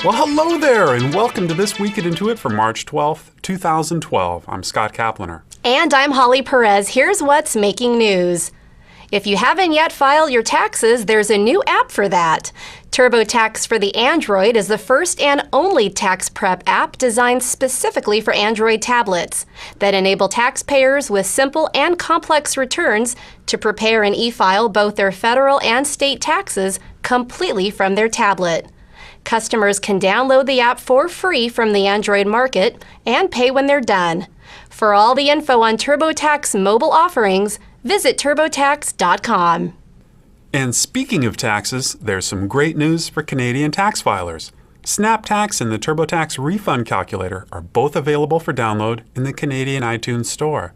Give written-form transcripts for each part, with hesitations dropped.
Well, hello there, and welcome to This Week at Intuit for March 12th, 2012. I'm Scott Caplener. And I'm Holly Perez. Here's what's making news. If you haven't yet filed your taxes, there's a new app for that. TurboTax for the Android is the first and only tax prep app designed specifically for Android tablets that enable taxpayers with simple and complex returns to prepare and e-file both their federal and state taxes completely from their tablet. Customers can download the app for free from the Android market and pay when they're done. For all the info on TurboTax mobile offerings, visit turbotax.com. And speaking of taxes, there's some great news for Canadian tax filers. SnapTax and the TurboTax Refund Calculator are both available for download in the Canadian iTunes Store.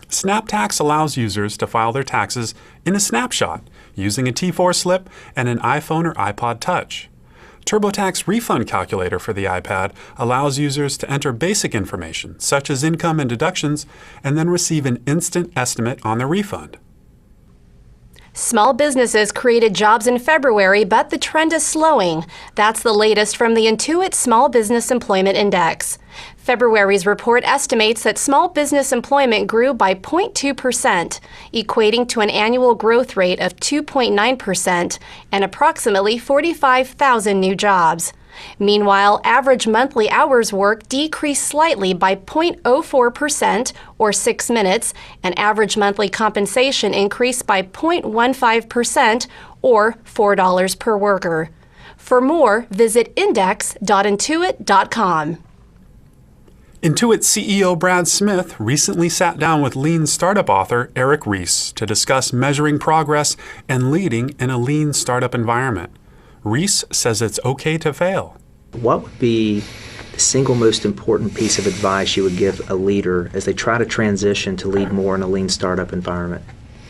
SnapTax allows users to file their taxes in a snapshot using a T4 slip and an iPhone or iPod Touch. TurboTax Refund Calculator for the iPad allows users to enter basic information, such as income and deductions, and then receive an instant estimate on their refund. Small businesses created jobs in February, but the trend is slowing. That's the latest from the Intuit Small Business Employment Index. February's report estimates that small business employment grew by 0.2%, equating to an annual growth rate of 2.9% and approximately 45,000 new jobs. Meanwhile, average monthly hours worked decreased slightly by 0.04% or 6 minutes, and average monthly compensation increased by 0.15% or $4 per worker. For more, visit index.intuit.com. Intuit CEO Brad Smith recently sat down with Lean startup author Eric Ries to discuss measuring progress and leading in a lean startup environment. Ries says it's okay to fail. What would be the single most important piece of advice you would give a leader as they try to transition to lead more in a lean startup environment?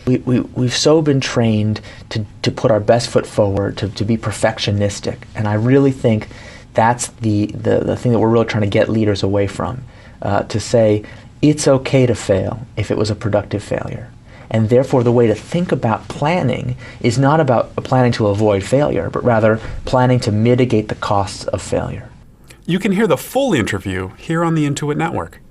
We've so been trained to put our best foot forward, to be perfectionistic, and I really think that's the thing that we're really trying to get leaders away from, to say it's okay to fail if it was a productive failure. And therefore, the way to think about planning is not about planning to avoid failure, but rather planning to mitigate the costs of failure. You can hear the full interview here on the Intuit Network.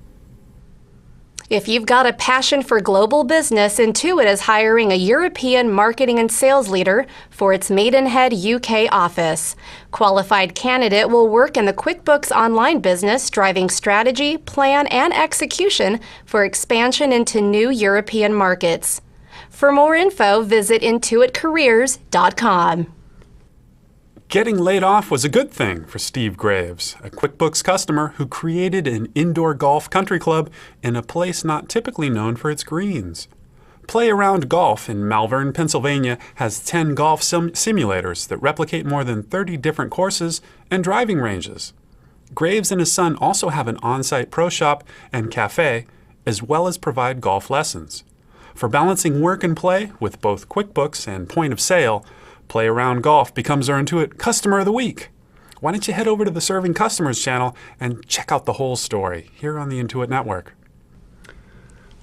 If you've got a passion for global business, Intuit is hiring a European marketing and sales leader for its Maidenhead, UK office. Qualified candidate will work in the QuickBooks Online business, driving strategy, plan, and execution for expansion into new European markets. For more info, visit intuitcareers.com. Getting laid off was a good thing for Steve Graves, a QuickBooks customer who created an indoor golf country club in a place not typically known for its greens. Play Around Golf in Malvern, Pennsylvania has 10 golf simulators that replicate more than 30 different courses and driving ranges. Graves and his son also have an on-site pro shop and cafe, as well as provide golf lessons. For balancing work and play with both QuickBooks and Point of Sale, Play Around Golf becomes our Intuit Customer of the Week. Why don't you head over to the Serving Customers channel and check out the whole story here on the Intuit Network.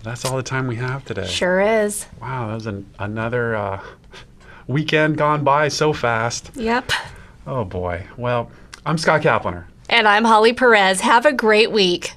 That's all the time we have today. Sure is. Wow, that was another weekend gone by so fast. Yep. Oh boy. Well, I'm Scott Caplener. And I'm Holly Perez. Have a great week.